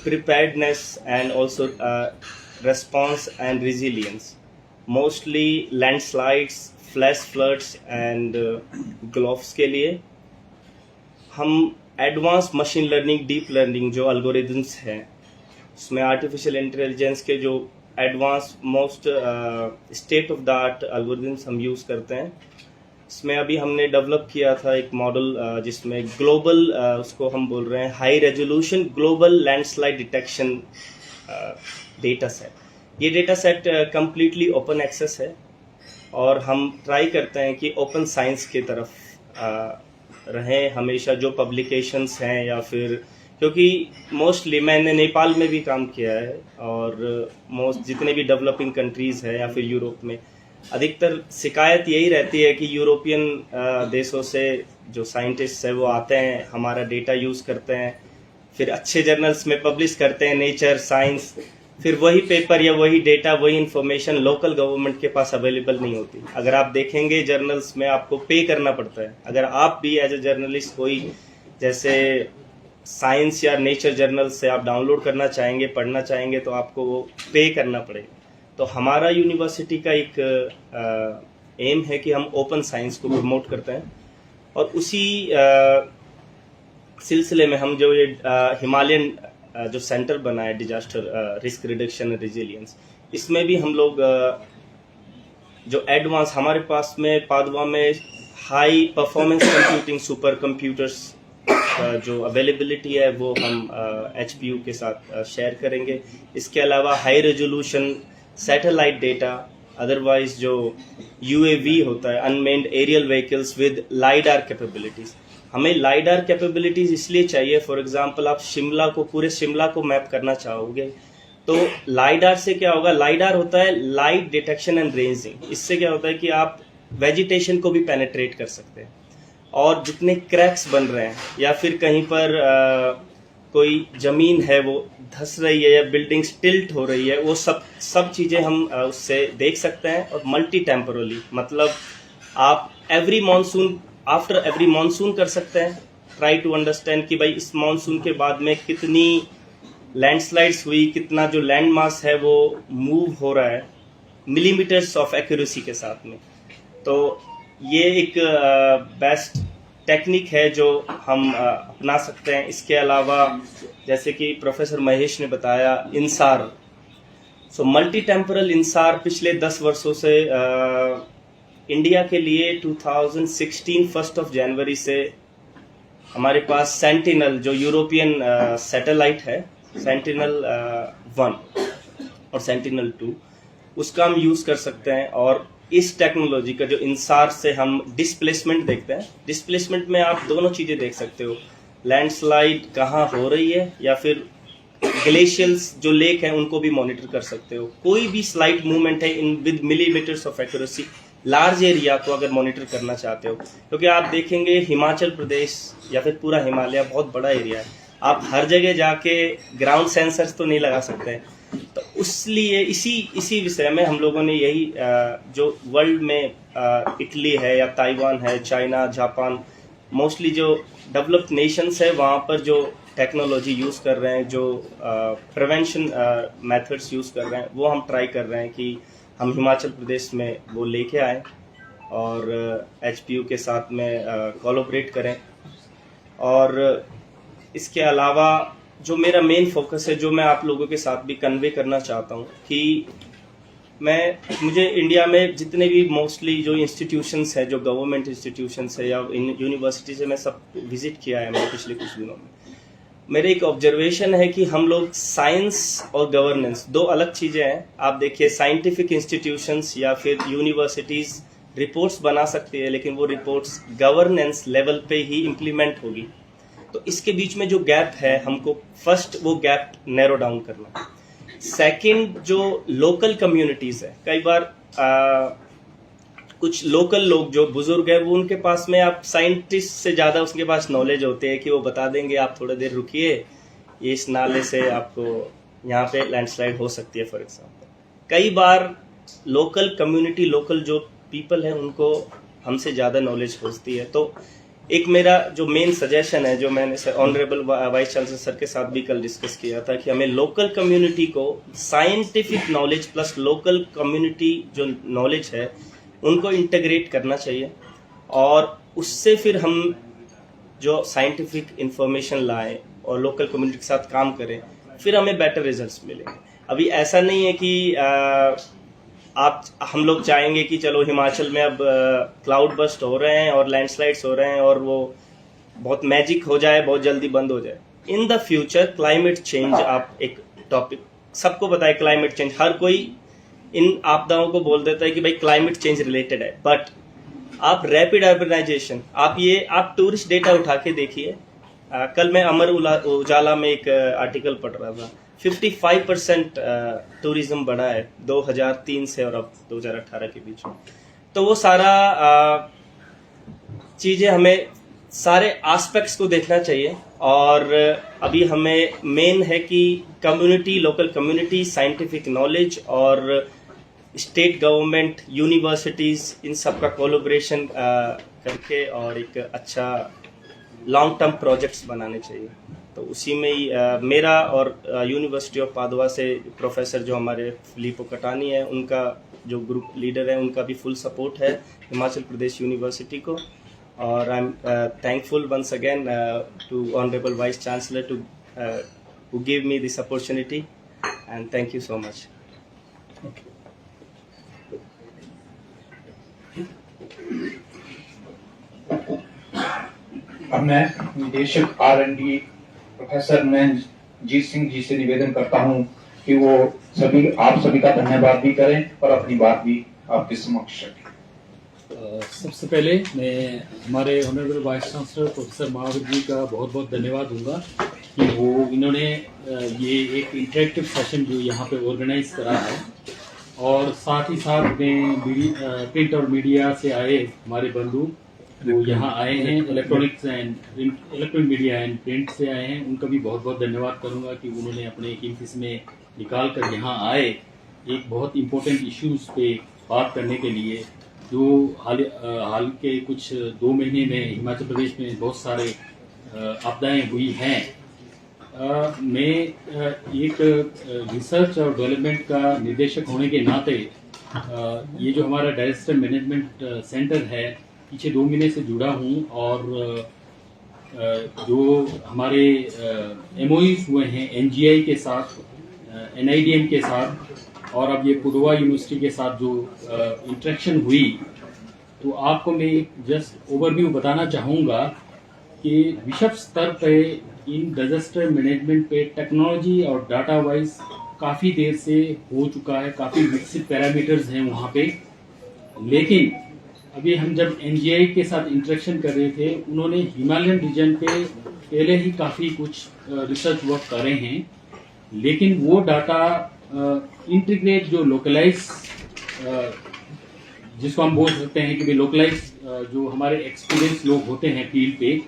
preparedness and also response and resilience, mostly landslides, flash floods and gloves के लिए हम advance machine learning, deep learning जो अल्गोरिदम्स हैं, उसमें आर्टिफिशियल इंटेलिजेंस के जो advance most state of the art algorithms हम use करते हैं। इसमें अभी हमने डेवलप किया था एक मॉडल जिसमें ग्लोबल, उसको हम बोल रहे हैं high resolution global landslide detection data set. ये data set completely open access है और हम ट्राई करते हैं कि ओपन साइंस की तरफ रहें हमेशा। जो पब्लिकेशंस हैं या फिर, क्योंकि मोस्टली मैंने नेपाल में भी काम किया है और मोस्ट जितने भी डेवलपिंग कंट्रीज़ हैं या फिर यूरोप में, अधिकतर शिकायत यही रहती है कि यूरोपियन देशों से जो साइंटिस्ट है वो आते हैं, हमारा डेटा यूज़ करते हैं, फिर अच्छे जर्नल्स में पब्लिश करते हैं, नेचर, साइंस, फिर वही पेपर या वही डेटा, वही इन्फॉर्मेशन लोकल गवर्नमेंट के पास अवेलेबल नहीं होती। अगर आप देखेंगे जर्नल्स में आपको पे करना पड़ता है। अगर आप भी एज ए जर्नलिस्ट कोई जैसे साइंस या नेचर जर्नल से आप डाउनलोड करना चाहेंगे, पढ़ना चाहेंगे, तो आपको वो पे करना पड़ेगा। तो हमारा यूनिवर्सिटी का एक एम है कि हम ओपन साइंस को प्रमोट करते हैं और उसी सिलसिले में हम जो ये हिमालयन जो सेंटर बना है disaster risk reduction and resilience, इसमें भी हम लोग जो एडवांस हमारे पास में पादुआ में high performance computing super computers जो अवेलेबिलिटी है वो हम HPU के साथ शेयर करेंगे। इसके अलावा high resolution satellite data, otherwise जो UAV होता है, unmanned aerial vehicles with lidar capabilities. हमें लाइडार कैपेबिलिटीज इसलिए चाहिए, फॉर एग्जांपल आप शिमला को, पूरे शिमला को मैप करना चाहोगे तो लाइडार से क्या होगा, लाइडार होता है लाइट डिटेक्शन एंड रेंजिंग। इससे क्या होता है कि आप वेजिटेशन को भी पेनिट्रेट कर सकते हैं और जितने क्रैक्स बन रहे हैं या फिर कहीं पर कोई जमीन है वो धस रही है या बिल्डिंग टिल्ट हो रही है, वो सब चीज़ें हम उससे देख सकते हैं। और मल्टी टेम्पोरली, मतलब आप every monsoon, after every monsoon कर सकते हैं, ट्राई टू अंडरस्टैंड कि भाई इस मानसून के बाद में कितनी लैंडस्लाइड्स हुई, कितना जो लैंड मास है वो मूव हो रहा है, मिलीमीटर्स ऑफ एक्यूरेसी के साथ में। तो ये एक बेस्ट टेक्निक है जो हम अपना सकते हैं। इसके अलावा जैसे कि प्रोफेसर महेश ने बताया, इंसार, सो मल्टी टेम्पोरल इंसार पिछले 10 वर्षों से इंडिया के लिए 2016 1 जनवरी से हमारे पास सेंटिनल जो यूरोपियन सैटेलाइट है, सेंटिनल 1 और सेंटिनल 2, उसका हम यूज कर सकते हैं। और इस टेक्नोलॉजी का जो इंसार से हम डिस्प्लेसमेंट देखते हैं, डिस्प्लेसमेंट में आप दोनों चीजें देख सकते हो, लैंडस्लाइड कहाँ हो रही है या फिर ग्लेशियल्स जो लेक है उनको भी मॉनिटर कर सकते हो। कोई भी स्लाइट मूवमेंट है in with millimetres of accuracy, large area को अगर मॉनिटर करना चाहते हो, क्योंकि आप देखेंगे हिमाचल प्रदेश या फिर पूरा हिमालय बहुत बड़ा एरिया है, आप हर जगह जाके ग्राउंड सेंसर्स तो नहीं लगा सकते हैं। तो इसलिए इसी विषय में हम लोगों ने यही जो वर्ल्ड में इटली है या ताइवान है, चाइना, जापान, मोस्टली जो डेवलप्ड नेशंस है वहाँ पर जो टेक्नोलॉजी यूज़ कर रहे हैं, जो प्रिवेंशन मेथड्स यूज़ कर रहे हैं, वो हम ट्राई कर रहे हैं कि हम हिमाचल प्रदेश में वो लेके आए और HPU के साथ में कोलैबोरेट करें। और इसके अलावा जो मेरा मेन फोकस है, जो मैं आप लोगों के साथ भी कन्वे करना चाहता हूँ कि मुझे इंडिया में जितने भी मोस्टली जो इंस्टीट्यूशंस है, जो गवर्नमेंट इंस्टीट्यूशंस है या यूनिवर्सिटी से मैं सब विजिट किया है मैंने पिछले कुछ दिनों में। मेरे एक ऑब्जर्वेशन है कि हम लोग साइंस और गवर्नेंस दो अलग चीज़ें हैं। आप देखिए साइंटिफिक इंस्टीट्यूशंस या फिर यूनिवर्सिटीज़ रिपोर्ट्स बना सकती है, लेकिन वो रिपोर्ट्स गवर्नेंस लेवल पे ही इम्प्लीमेंट होगी। तो इसके बीच में जो गैप है, हमको फर्स्ट वो गैप नैरो डाउन करना। सेकंड, जो लोकल कम्युनिटीज़ है, कई बार कुछ लोकल लोग जो बुजुर्ग है, वो उनके पास में आप साइंटिस्ट से ज़्यादा उसके पास नॉलेज होते हैं कि वो बता देंगे आप थोड़ा देर रुकिए, ये इस नाले से आपको यहाँ पे लैंडस्लाइड हो सकती है फॉर एग्जांपल। कई बार लोकल कम्युनिटी, लोकल जो पीपल है, उनको हमसे ज़्यादा नॉलेज होती है। तो एक मेरा जो मेन सजेशन है, जो मैंने ऑनरेबल वाइस चांसलर सर के साथ भी कल डिस्कस किया था, कि हमें लोकल कम्युनिटी को scientific knowledge plus local community जो नॉलेज है उनको इंटीग्रेट करना चाहिए, और उससे फिर हम जो साइंटिफिक इंफॉर्मेशन लाएं और लोकल कम्युनिटी के साथ काम करें, फिर हमें बेटर रिजल्ट्स मिलेंगे। अभी ऐसा नहीं है कि हम लोग चाहेंगे कि चलो हिमाचल में अब क्लाउड बस्ट हो रहे हैं और लैंडस्लाइड्स हो रहे हैं और वो बहुत मैजिक हो जाए, बहुत जल्दी बंद हो जाए। In the future climate change, आप एक टॉपिक सबको पता है, क्लाइमेट चेंज, हर कोई इन आपदाओं को बोल देता है कि भाई क्लाइमेट चेंज रिलेटेड है, बट आप रैपिड अर्बनाइजेशन, आप टूरिस्ट डेटा उठा के देखिए। कल मैं अमर उजाला में एक आर्टिकल पढ़ रहा था, 55% टूरिज्म बढ़ा है 2003 से और अब 2018 के बीच में। तो वो सारा चीजें हमें सारे एस्पेक्ट्स को देखना चाहिए, और अभी हमें मेन है कि community, local community, scientific knowledge और स्टेट गवर्नमेंट, यूनिवर्सिटीज, इन सब का कोलैबोरेशन करके और एक अच्छा लॉन्ग टर्म प्रोजेक्ट्स बनाने चाहिए। तो उसी में ही मेरा और यूनिवर्सिटी ऑफ पादुआ से प्रोफेसर जो हमारे फिलिपो कटानी है, उनका जो ग्रुप लीडर है, उनका भी फुल सपोर्ट है हिमाचल प्रदेश यूनिवर्सिटी को। और I am thankful once again to Honorable Vice Chancellor who gave me this opportunity, and thank you so much. अब मैं निदेशक R&D प्रोफेसर मनजीत सिंह जी से निवेदन करता हूं कि वो आप सभी का धन्यवाद भी करें और अपनी बात भी आपके समक्ष रखें। सबसे पहले मैं हमारे honourable vice chancellor professor Mahavir ji का बहुत बहुत धन्यवाद दूंगा कि इन्होंने ये एक इंटरेक्टिव सेशन जो यहाँ पे ऑर्गेनाइज करा है, और साथ ही साथ में प्रिंट और मीडिया से आए हमारे बंधु वो यहाँ आए हैं, इलेक्ट्रॉनिक मीडिया एंड प्रिंट से आए हैं, उनका भी बहुत बहुत धन्यवाद करूँगा कि उन्होंने अपने कीमती समय निकाल कर यहाँ आए एक बहुत इम्पोर्टेंट इश्यूज पे बात करने के लिए, जो हाल के कुछ 2 महीने में हिमाचल प्रदेश में बहुत सारे आपदाएं हुई हैं। मैं एक रिसर्च और डेवलपमेंट का निदेशक होने के नाते ये जो हमारा डिजास्टर मैनेजमेंट सेंटर है, पीछे 2 महीने से जुड़ा हूँ और जो हमारे MOUs हुए हैं NGI के साथ, NIDM के साथ और अब ये पुडुवा यूनिवर्सिटी के साथ जो इंटरेक्शन हुई, तो आपको मैं जस्ट ओवरव्यू बताना चाहूँगा कि विश्व स्तर पे इन डिजास्टर मैनेजमेंट पे टेक्नोलॉजी और डाटा वाइज काफ़ी देर से हो चुका है, काफ़ी विकसित पैरामीटर्स हैं वहाँ पे। लेकिन अभी हम जब NGI के साथ इंटरेक्शन कर रहे थे, उन्होंने हिमालयन रीजन पे पहले ही काफ़ी कुछ रिसर्च वर्क करे हैं, लेकिन वो डाटा इंटीग्रेट जो लोकलाइज जिसको हम बोल सकते हैं कि लोकलाइज जो हमारे एक्सपीरियंस लोग होते हैं फील्ड पे,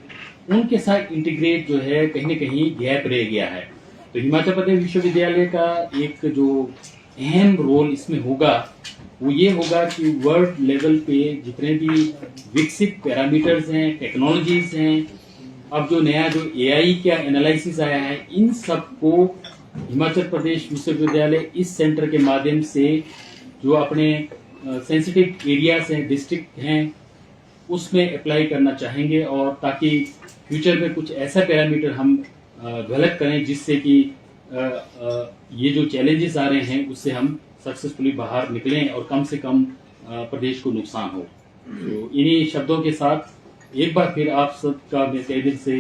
उनके साथ इंटीग्रेट जो है कहीं न कहीं गैप रह गया है। तो हिमाचल प्रदेश विश्वविद्यालय का एक जो अहम रोल इसमें होगा वो ये होगा कि वर्ल्ड लेवल पे जितने भी विकसित पैरामीटर्स हैं, टेक्नोलॉजीज हैं, अब जो नया जो AI का एनालिसिस आया है, इन सब को हिमाचल प्रदेश विश्वविद्यालय इस सेंटर के माध्यम से जो अपने सेंसिटिव एरियाज हैं, डिस्ट्रिक्ट हैं, उसमें अप्लाई करना चाहेंगे और ताकि फ्यूचर में कुछ ऐसा पैरामीटर हम डेवलप करें जिससे कि ये जो चैलेंजेस आ रहे हैं उससे हम सक्सेसफुली बाहर निकलें और कम से कम प्रदेश को नुकसान हो। तो इन्हीं शब्दों के साथ एक बार फिर आप सबका मैं तहे दिल से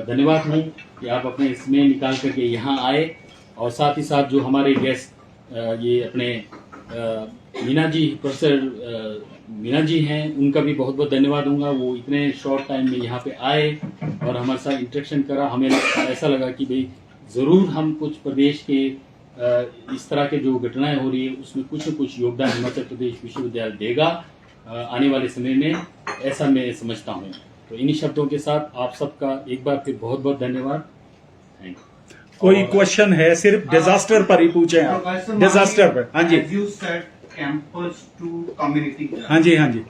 धन्यवाद हूँ कि आप अपने इसमें निकाल करके यहाँ आए और साथ ही साथ जो हमारे गेस्ट ये अपने मीना जी, प्रोफेसर मीना जी हैं, उनका भी बहुत बहुत धन्यवाद दूंगा। वो इतने शॉर्ट टाइम में यहाँ पे आए और हमारे साथ इंटरेक्शन करा। हमें ऐसा लगा कि भाई ज़रूर हम कुछ प्रदेश के इस तरह के जो घटनाएं हो रही है उसमें कुछ न कुछ योगदान हिमाचल प्रदेश विश्वविद्यालय देगा आने वाले समय में, ऐसा मैं समझता हूँ। तो इन्हीं शब्दों के साथ आप सबका एक बार फिर बहुत बहुत धन्यवाद। Thank you. कोई क्वेश्चन है? सिर्फ डिजास्टर पर ही पूछे आप, डिजास्टर पर। हाँ जी, campus to community. हाँ जी, हाँ जी।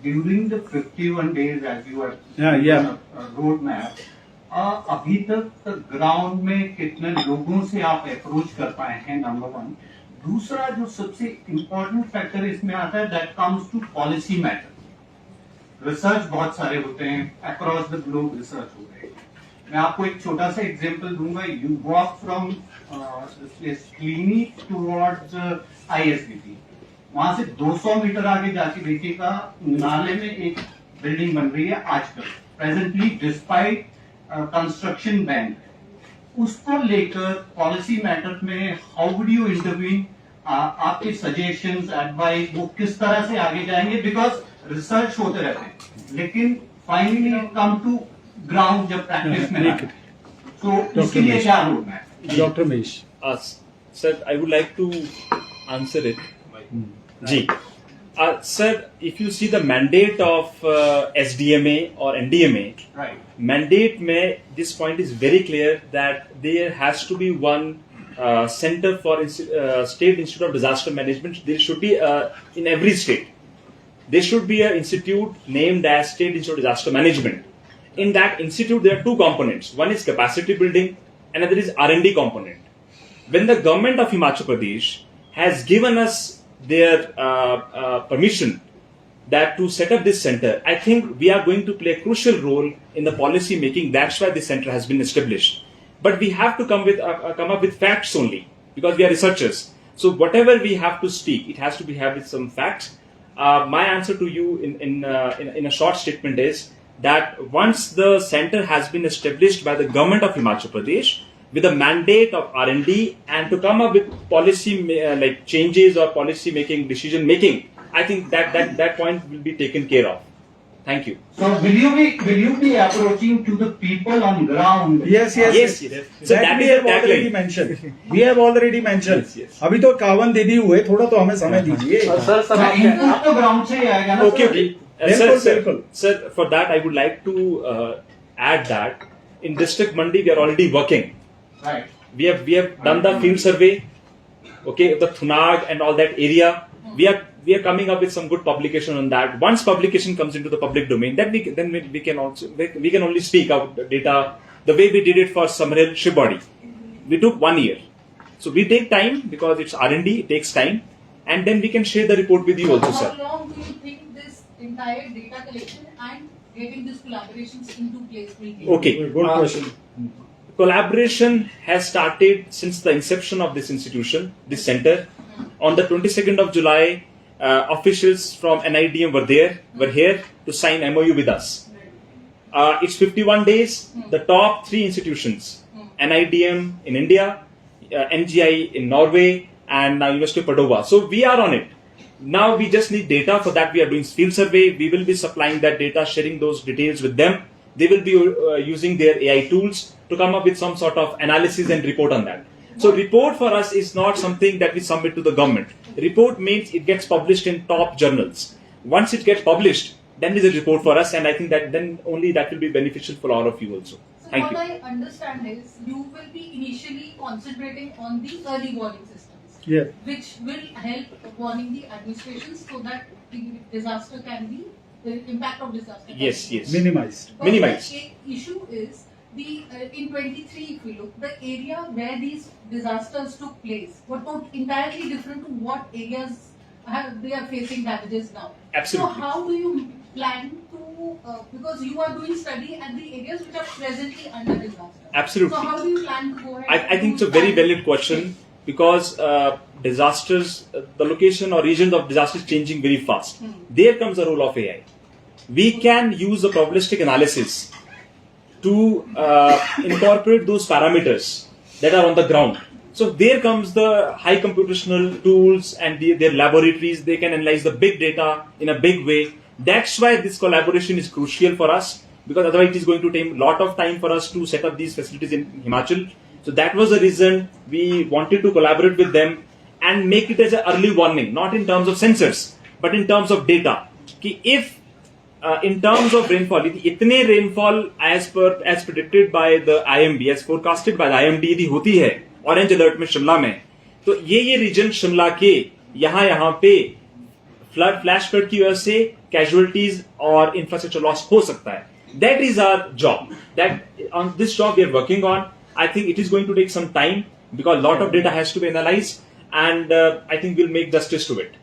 During the 51 days as you are yeah. road map, अभी तक ग्राउंड में कितने लोगों से आप अप्रोच कर पाए हैं, नंबर 1। दूसरा जो सबसे इम्पोर्टेंट फैक्टर इसमें आता है, that comes to policy matter. Research बहुत सारे होते हैं, अक्रॉस द ग्लोब रिसर्च हो रहे हैं। मैं आपको एक छोटा सा एग्जांपल दूंगा। You walk from clinic towards ISBT, वहां से 200 मीटर आगे जाके देखिएगा, नाले में एक बिल्डिंग बन रही है आजकल प्रेजेंटली डिस्पाइट कंस्ट्रक्शन बैन। उसको लेकर पॉलिसी मैटर में हाउ वुड यू इंटरवीन, आपके सजेशंस, एडवाइस, वो किस तरह से आगे जाएंगे? बिकॉज रिसर्च होते रहते हैं लेकिन फाइनली कम टू ग्राउंड जब प्रैक्टिस में आते हैं, तो इसके लिए क्या road map? Doctor Mahesh. Sir, I would like to answer it. Ji. Sir, if you see the mandate of SDMA or NDMA, Right. mandate mein this point is very clear that there has to be one center for State Institute of Disaster Management. There should be in every state. There should be an institute named as State Institute of Disaster Management. In that institute, there are two components. One is capacity building, another is R&D component. When the government of Himachal Pradesh has given us their permission that to set up this center, I think we are going to play a crucial role in the policy making. That's why this center has been established. But we have to come up with facts only, because we are researchers. So whatever we have to speak, it has to be have with some facts. My answer to you in a short statement is that once the center has been established by the government of Himachal Pradesh, with a mandate of R&D and to come up with policy like changes or policy making, decision making, I think that point will be taken care of. Thank you. So will you be approaching to the people on ground? Yes. So that we is have the already tagline. mentioned. We have already mentioned. Yes. अभी तो 51 दीदी हुए, थोड़ा तो हमें समय दीजिए। Input तो ग्राउंड से ही आएगा ना? Okay. बिल्कुल। Sir, for that I would like to add that in District Mandi we are already working. Right. We have done the field survey, okay, of the Thunag and all that area. We are coming up with some good publication on that. Once publication comes into the public domain, then we can only speak out the data the way we did it for Samaril Shivbody. We took 1 year, so we take time because it's R&D. It takes time, and then we can share the report with you also, sir. How long do you think this entire data collection and getting these collaborations into place will be? Okay. Good question. Collaboration has started since the inception of this institution, this center. On the 22nd of July, officials from NIDM were here to sign MOU with us. It's 51 days. The top 3 institutions, NIDM in India, NGI in Norway, and now University of Padova. So we are on it. Now we just need data. For that, we are doing field survey. We will be supplying that data, sharing those details with them. They will be using their AI tools to come up with some sort of analysis and report on that. So report for us is not something that we submit to the government. Report means it gets published in top journals. Once it gets published, then it is a report for us, and I think that then only that will be beneficial for all of you also. So Thank what you. I understand is you will be initially concentrating on the early warning systems, Yeah. which will help warning the administrations so that the disaster can be, the impact of disaster can Yes, be yes. Minimized. But Minimized. the issue is the in 23, if we look, the area where these disasters took place were entirely different to what areas they are facing damages now. Absolutely. So how do you plan to, because you are doing study at the areas which are presently under disaster. Absolutely. So how do you plan to go ahead? I think it's a very valid question because disasters, the location or region of disaster is changing very fast. There comes the role of AI. We can use the probabilistic analysis to incorporate those parameters that are on the ground. So there comes the high computational tools and their laboratories. They can analyze the big data in a big way. That's why this collaboration is crucial for us, because otherwise it is going to take a lot of time for us to set up these facilities in Himachal. So that was the reason we wanted to collaborate with them and make it as an early warning, not in terms of sensors, but in terms of data. Ki if in terms of rainfall, इतने rainfall as predicted by the IMD, as forecasted by the IMD यदि होती है orange alert में शिमला में, तो ये reason Shimla के यहाँ पे फ्लड फ्लैश फ्लड की वजह से कैजुअलिटीज और इंफ्रास्ट्रक्चर लॉस हो सकता है. That is our job. That on this job we are working on. I think it is going to take some time because a lot of data has to be analyzed, and I think we'll make justice to it.